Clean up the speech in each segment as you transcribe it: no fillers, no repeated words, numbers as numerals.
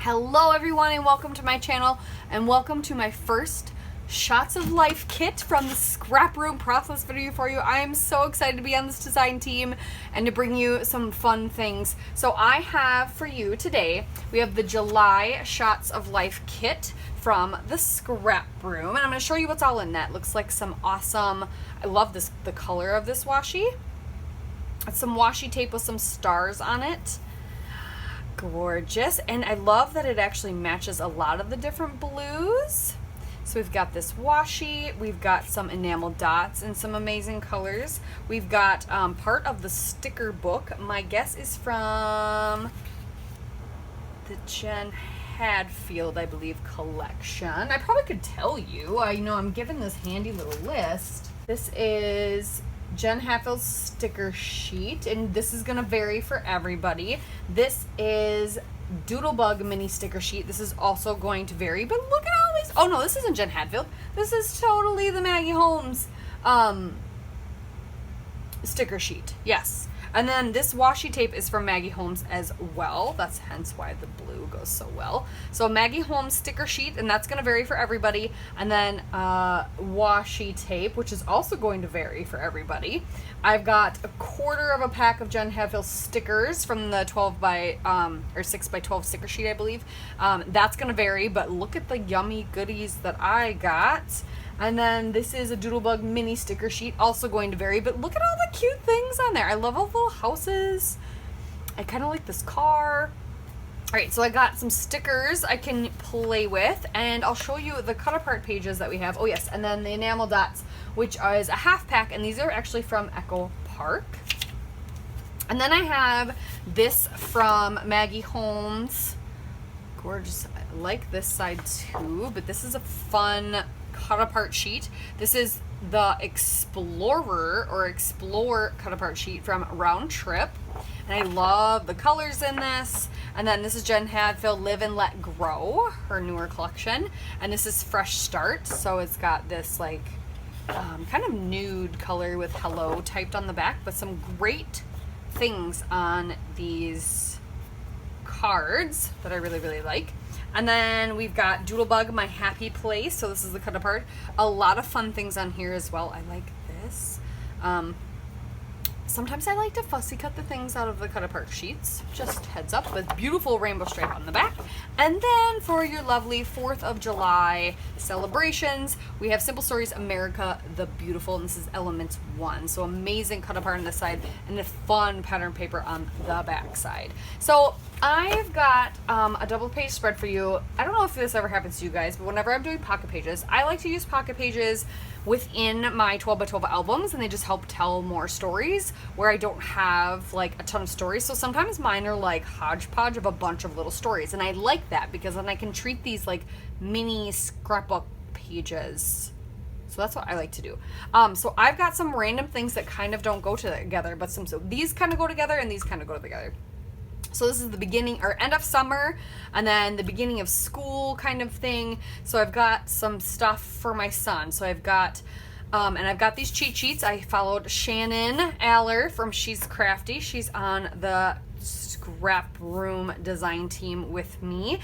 Hello everyone and welcome to my channel and welcome to my first Shots of Life kit from the ScrapRoom process video for you. I am so excited to be on this design team and to bring you some fun things. So I have for you today, we have the July Shots of Life kit from the ScrapRoom, and I'm going to show you what's all in that. Looks like some awesome, I love this, the color of this washi. It's some washi tape with some stars on it. Gorgeous. And I love that it actually matches a lot of the different blues. So we've got this washi, we've got some enamel dots in some amazing colors. We've got part of the sticker book. My guess is from the Jen Hadfield, I believe, collection. I probably could tell you. I'm given this handy little list. This is Jen Hadfield's sticker sheet, and this is going to vary for everybody. This is Doodlebug mini sticker sheet. This is also going to vary, but look at all these. Oh no, this isn't Jen Hadfield. This is totally the Maggie Holmes sticker sheet. Yes. And then this washi tape is from Maggie Holmes as well. That's hence why the blue goes so well. So Maggie Holmes sticker sheet, and that's going to vary for everybody. And then washi tape, which is also going to vary for everybody. I've got a quarter of a pack of Jen Hadfield stickers from the 12 by or 6 by 12 sticker sheet, I believe. That's going to vary, but look at the yummy goodies that I got. And then this is a Doodlebug mini sticker sheet, also going to vary, but look at all the cute things on there. I love all the little houses. I kind of like this car. All right, so I got some stickers I can play with, and I'll show you the cut apart pages that we have. Oh yes, and then the enamel dots, which is a half pack, and these are actually from Echo Park. And then I have this from Maggie Holmes. Gorgeous. I like this side too, but this is a fun cut apart sheet. This is the Explorer or Explore cut apart sheet from Round Trip, and I love the colors in this. And then this is Jen Hadfield Live and Let Grow, her newer collection, and this is Fresh Start. So it's got this like kind of nude color with hello typed on the back, but some great things on these cards that I really like. And then we've got Doodlebug My Happy Place. So this is the cut apart. A lot of fun things on here as well. I like this. Sometimes I like to fussy cut the things out of the cut apart sheets. Just heads up, with beautiful rainbow stripe on the back. And then for your lovely 4th of July celebrations, we have Simple Stories America the Beautiful, and this is Elements 1. So amazing cut apart on this side and a fun pattern paper on the back side. So I've got a double page spread for you. I don't know if this ever happens to you guys, but whenever I'm doing pocket pages, I like to use pocket pages within my 12 by 12 albums, and they just help tell more stories where I don't have like a ton of stories. So sometimes mine are like hodgepodge of a bunch of little stories, and I like that because then I can treat these like mini scrapbook pages. So that's what I like to do. So I've got some random things that kind of don't go together, but so these kind of go together and these kind of go together. So this is the beginning or end of summer, and then the beginning of school kind of thing. So I've got some stuff for my son. So I've got, and I've got these cheat sheets. I followed Shannon Aller from She's Crafty. She's on the ScrapRoom design team with me.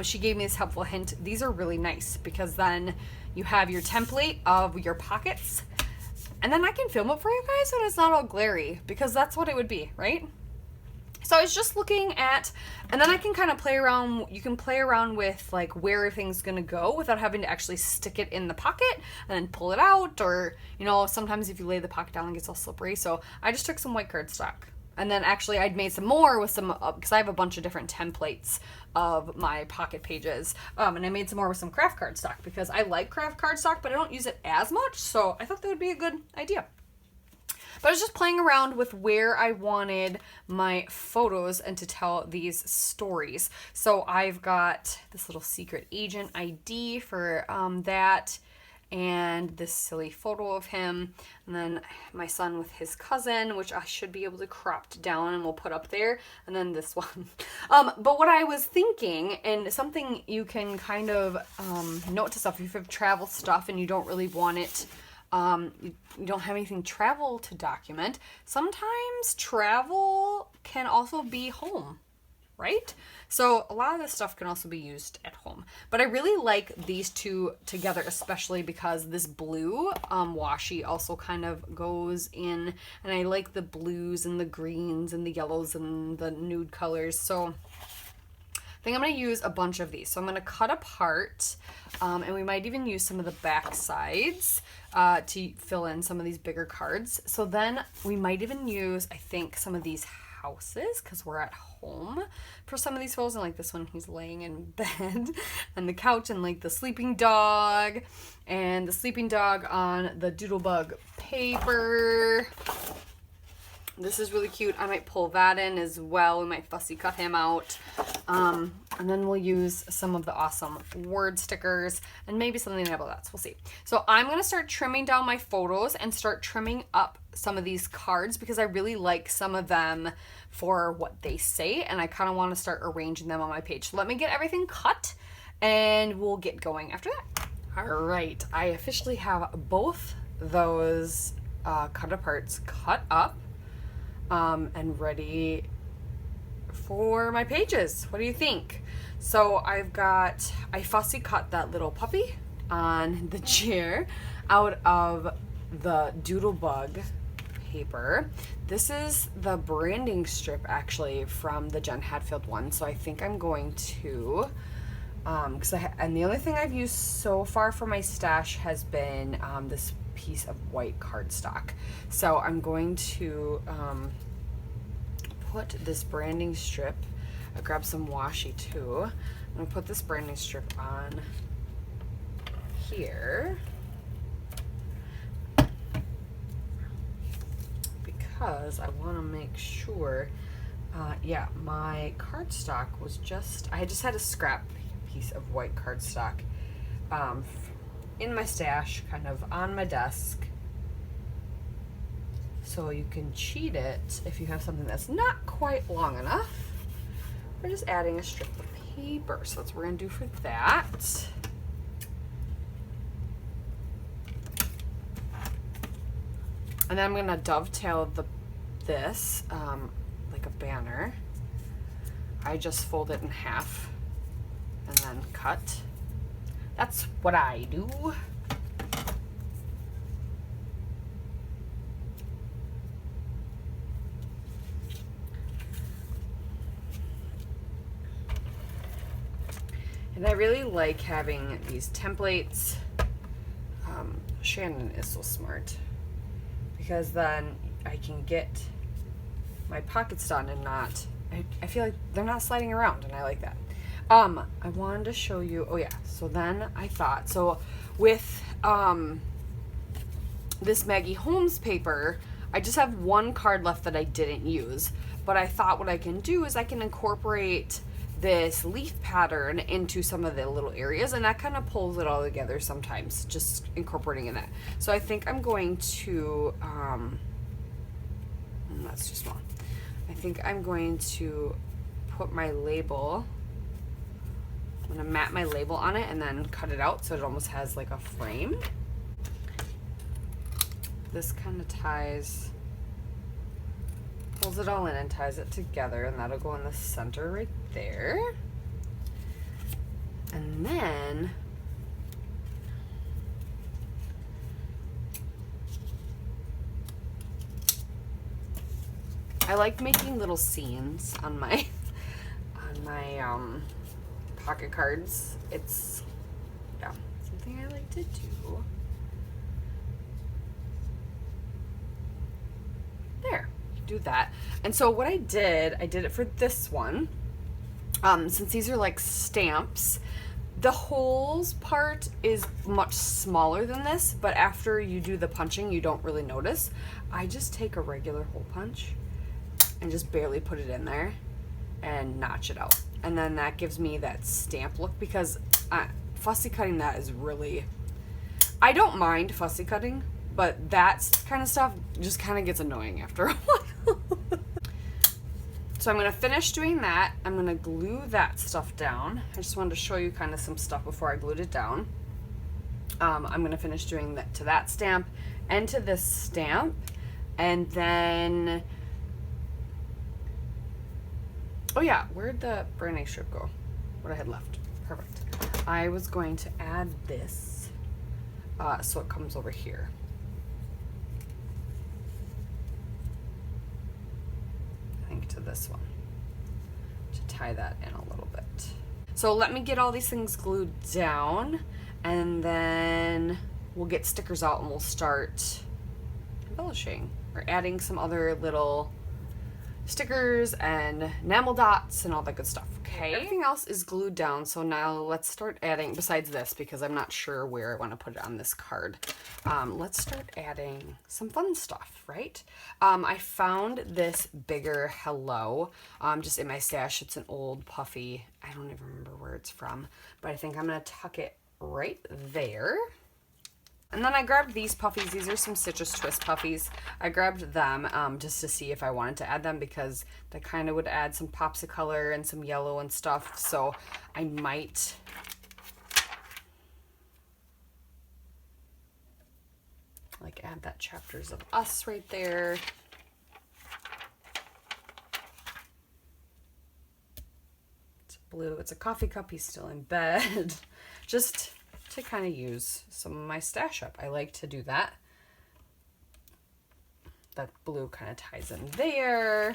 She gave me this helpful hint. These are really nice because then you have your template of your pockets, and then I can film it for you guys when it's not all glary, because that's what it would be, right? So I was just looking at, and then I can kind of play around, you can play around with like where things gonna go without having to actually stick it in the pocket and then pull it out, or, sometimes if you lay the pocket down it gets all slippery. So I just took some white cardstock, and then actually I'd made some more with some, because I have a bunch of different templates of my pocket pages, and I made some more with some craft cardstock because I like craft cardstock, but I don't use it as much, so I thought that would be a good idea. But I was just playing around with where I wanted my photos and to tell these stories. So I've got this little secret agent ID for that, and this silly photo of him, and then my son with his cousin, which I should be able to crop down and we'll put up there, and then this one. But what I was thinking, and something you can kind of note to stuff, if you have travel stuff and you don't really want it, you don't have anything travel to document, sometimes travel can also be home. right? So a lot of this stuff can also be used at home. But I really like these two together, especially because this blue washi also kind of goes in, and I like the blues and the greens and the yellows and the nude colors. So I think I'm going to use a bunch of these. So I'm going to cut apart, and we might even use some of the back sides to fill in some of these bigger cards. So then we might even use, I think, some of these houses, because we're at home for some of these photos. And like this one, he's laying in bed on the couch, and like the sleeping dog on the doodlebug paper. This is really cute. I might pull that in as well. We might fussy cut him out. And then we'll use some of the awesome word stickers and maybe something about that. So we'll see. So I'm going to start trimming down my photos and start trimming up some of these cards because I really like some of them for what they say. And I kind of want to start arranging them on my page. So let me get everything cut and we'll get going after that. All right. I officially have both those cut aparts cut up. And ready for my pages. What do you think? So I fussy cut that little puppy on the chair out of the doodlebug paper. This is the branding strip actually from the Jen Hadfield one. So I think I'm going to, and the only thing I've used so far for my stash has been this piece of white cardstock. So I'm going to put this branding strip, I'll grab some washi too. I'm gonna put this branding strip on here because I want to make sure, yeah, my cardstock was I just had a scrap piece of white cardstock in my stash, kind of on my desk. So you can cheat it if you have something that's not quite long enough. We're just adding a strip of paper. So that's what we're gonna do for that. And then I'm gonna dovetail this like a banner. I just fold it in half and then cut. That's what I do. And I really like having these templates. Shannon is so smart because then I can get my pockets done and not, I feel like they're not sliding around, and I like that. I wanted to show you, oh yeah, so then I thought, so with this Maggie Holmes paper, I just have one card left that I didn't use, but I thought what I can do is I can incorporate this leaf pattern into some of the little areas, and that kind of pulls it all together sometimes, just incorporating in that. So I think I'm going to, that's too small. I think I'm going to put my label, I'm going to mat my label on it and then cut it out so it almost has like a frame. This kind of pulls it all in and ties it together, and that'll go in the center right there. And then I like making little scenes on my pocket cards. It's something I like to do. There. Do that. And so what I did it for this one. Since these are like stamps, the holes part is much smaller than this, but after you do the punching, you don't really notice. I just take a regular hole punch and just barely put it in there and notch it out. And then that gives me that stamp look, because fussy cutting that is really, I don't mind fussy cutting, but that kind of stuff just kind of gets annoying after a while. So I'm going to finish doing that. I'm going to glue that stuff down. I just wanted to show you kind of some stuff before I glued it down. I'm going to finish doing that to that stamp and to this stamp. And then Oh yeah, where'd the brand name strip go? What I had left. Perfect. I was going to add this so it comes over here. I think to this one. To tie that in a little bit. So let me get all these things glued down, and then we'll get stickers out and we'll start embellishing or adding some other little stickers and enamel dots and all that good stuff. Okay, everything else is glued down, so now let's start adding, besides this, because I'm not sure where I want to put it on this card. Let's start adding some fun stuff, right? I found this bigger hello just in my stash. It's an old puffy. I don't even remember where it's from, but I think I'm gonna tuck it right there. And then I grabbed these puffies. These are some Citrus Twist puffies. I grabbed them just to see if I wanted to add them, because they kind of would add some pops of color and some yellow and stuff. So I might like add that Chapters of Us right there. It's blue. It's a coffee cup. He's still in bed. Just to kind of use some of my stash up. I like to do that. That blue kind of ties in there.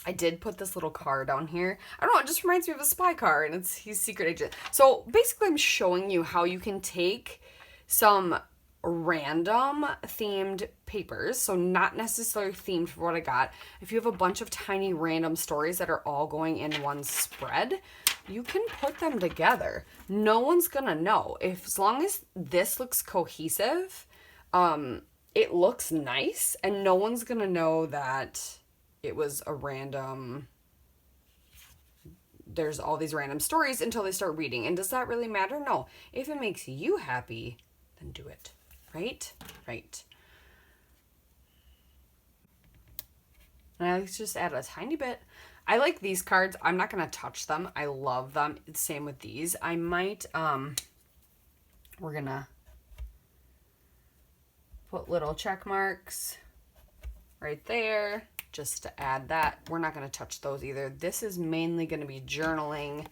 I did put this little car down here. I don't know, it just reminds me of a spy car, and he's secret agent. So basically I'm showing you how you can take some random themed papers, so not necessarily themed for what I got. If you have a bunch of tiny random stories that are all going in one spread, you can put them together. No one's gonna know. As long as this looks cohesive, it looks nice, and no one's gonna know that it was a random, there's all these random stories until they start reading. And does that really matter? No. If it makes you happy, then do it. Right? Right. And I just add a tiny bit. I like these cards. I'm not going to touch them. I love them. Same with these. I might, we're going to put little check marks right there just to add that. We're not going to touch those either. This is mainly going to be journaling,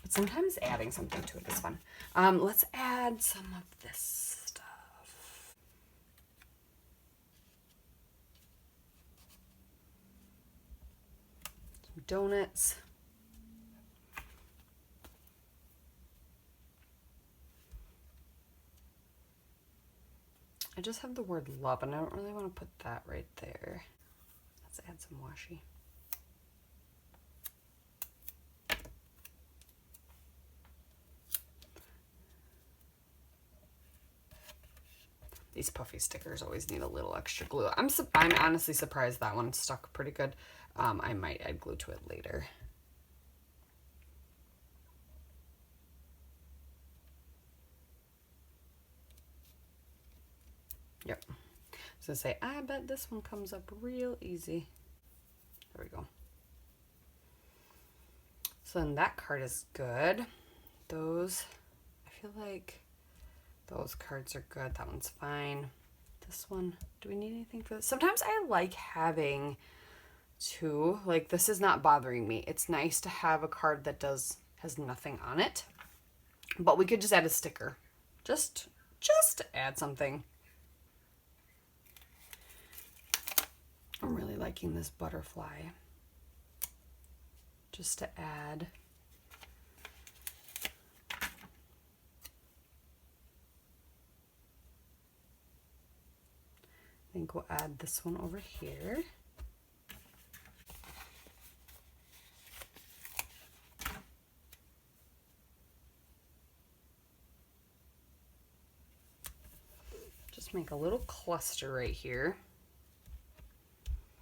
but sometimes adding something to it is fun. Let's add some of this stuff. Some donuts. I just have the word love, and I don't really want to put that right there. Let's add some washi. These puffy stickers always need a little extra glue. I'm honestly surprised that one stuck pretty good. I might add glue to it later. Yep. I was gonna say, I bet this one comes up real easy. There we go. So then that card is good. Those, I feel like those cards are good. That one's fine. This one, do we need anything for this? Sometimes I like having two, like this is not bothering me. It's nice to have a card that has nothing on it, but we could just add a sticker. Just to add something. I'm really liking this butterfly. Just to add. I think we'll add this one over here. Just make a little cluster right here.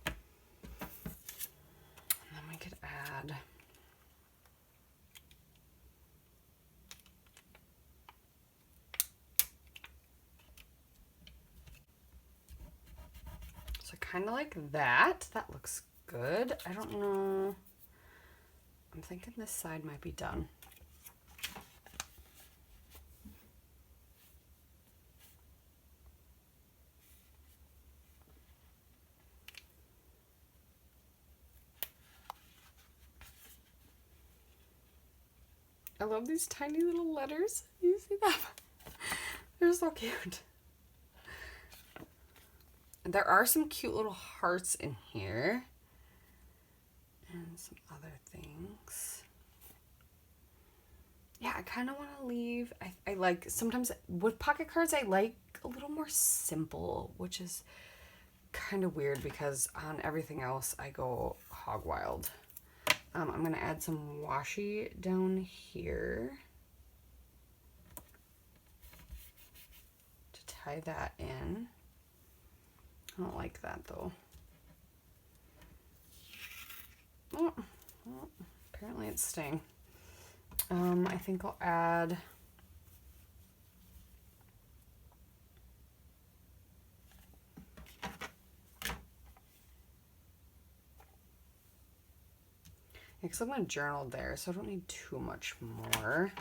And then we could add kind of like that. That looks good. I don't know. I'm thinking this side might be done. I love these tiny little letters. You see them? They're so cute. There are some cute little hearts in here. And some other things. Yeah, I kind of want to leave. I like, sometimes with pocket cards, I like a little more simple, which is kind of weird because on everything else, I go hog wild. I'm going to add some washi down here to tie that in. I don't like that though. Oh, well, apparently it's staying. I think I'll add because I'm going to journal there, so I don't need too much more.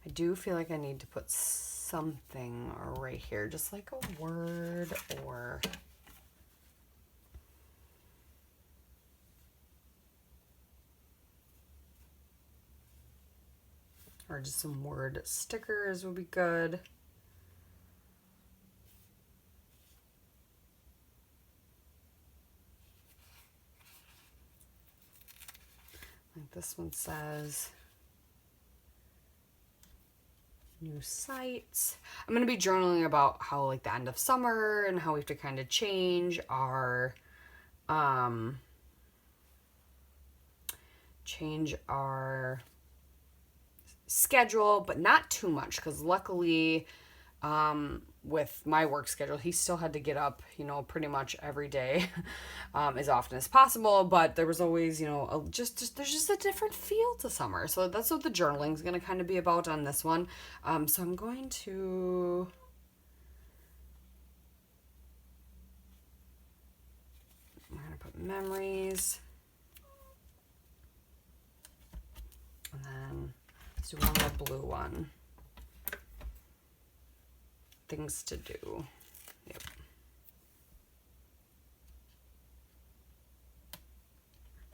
I do feel like I need to put something right here, just like a word or just some word stickers would be good. Like this one says, new sites. I'm going to be journaling about how like the end of summer and how we have to kind of change our schedule, but not too much, because luckily with my work schedule, he still had to get up, you know, pretty much every day as often as possible, but there was always, you know, there's just a different feel to summer. So that's what the journaling is going to kind of be about on this one. So I'm going to put memories, and then let's do one more blue one. Things to do. Yep.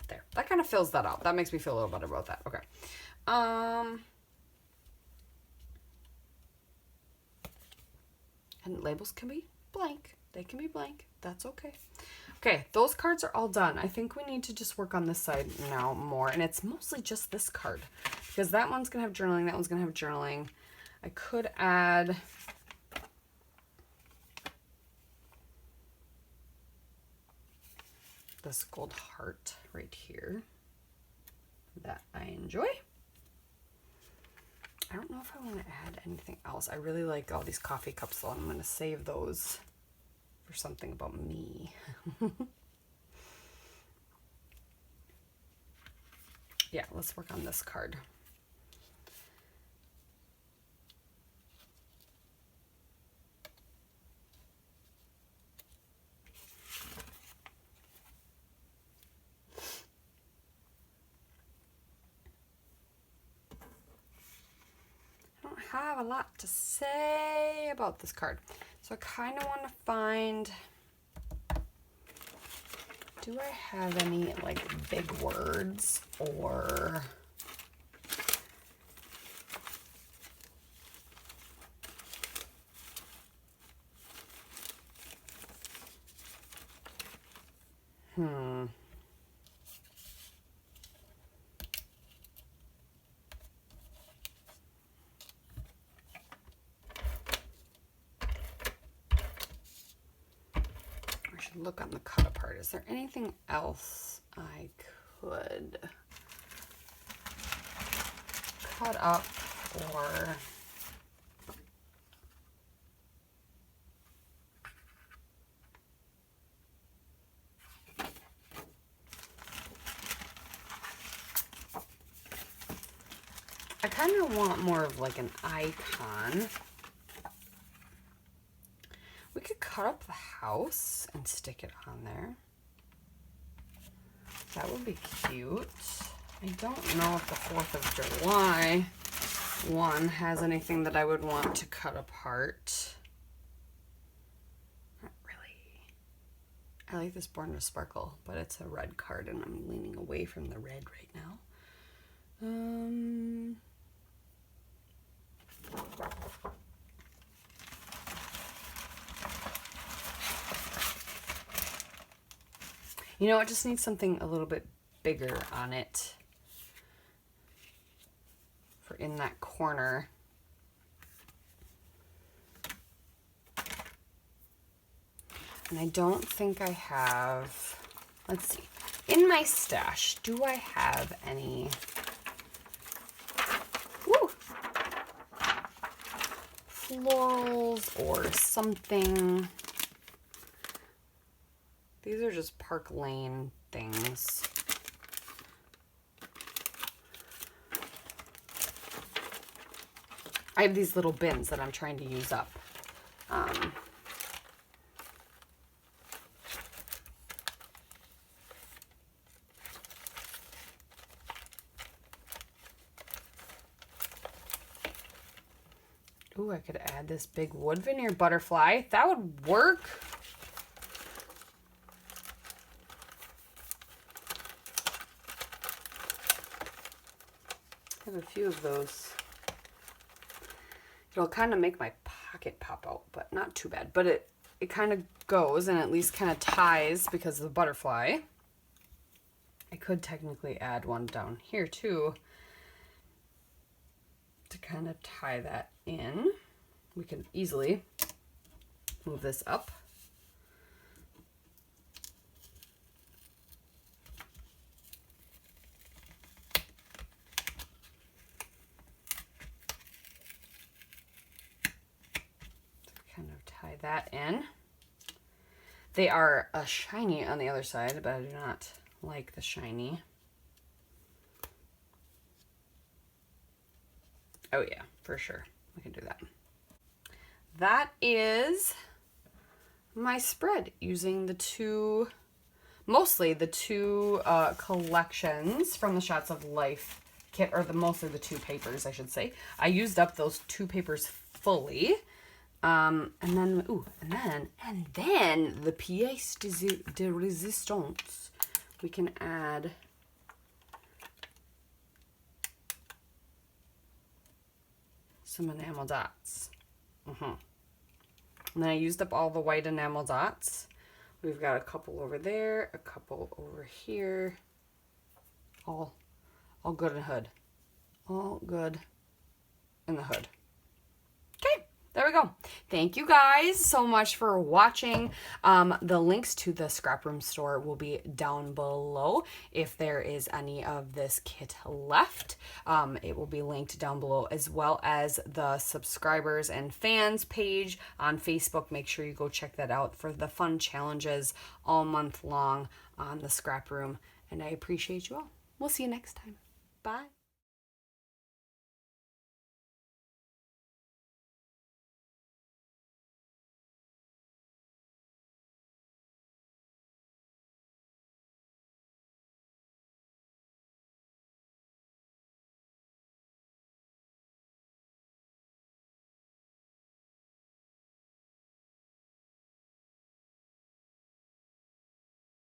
There. That kind of fills that out. That makes me feel a little better about that. Okay. And labels can be blank. They can be blank. That's okay. Okay, those cards are all done. I think we need to just work on this side now more. And it's mostly just this card, because that one's going to have journaling. That one's going to have journaling. I could add this gold heart right here that I enjoy. I don't know if I want to add anything else. I really like all these coffee cups though. I'm going to save those for something about me. Yeah, let's work on this card. Have a lot to say about this card, so I kind of want to find, do I have any like big words or look on the cut apart. Is there anything else I could cut up or I kind of want more of like an icon. We could cut up the house and stick it on there. That would be cute. I don't know if the 4th of July one has anything that I would want to cut apart. I like this Born to Sparkle, but it's a red card and I'm leaning away from the red right now. You know, it just needs something a little bit bigger on it for in that corner. And I don't think I have, let's see, in my stash, do I have any, florals or something? These are just Park Lane things. I have these little bins that I'm trying to use up. Ooh, I could add this big wood veneer butterfly. That would work. I have a few of those. It'll kind of make my pocket pop out, but not too bad. But it kind of goes and at least kind of ties because of the butterfly. I could technically add one down here too to kind of tie that in. We can easily move this up. Kind of tie that in. They are shiny on the other side, but I do not like the shiny. Oh yeah, for sure. We can do that. That is my spread using the two, mostly the two collections from the Shots of Life kit, or mostly the two papers, I should say. I used up those two papers fully. And then the pièce de résistance. We can add some enamel dots. And then I used up all the white enamel dots. We've got a couple over there, a couple over here. All good in the hood. All good in the hood. Okay. There we go. Thank you guys so much for watching. The links to the ScrapRoom store will be down below. If there is any of this kit left, it will be linked down below, as well as the subscribers and fans page on Facebook. Make sure you go check that out for the fun challenges all month long on the ScrapRoom. And I appreciate you all. We'll see you next time. Bye.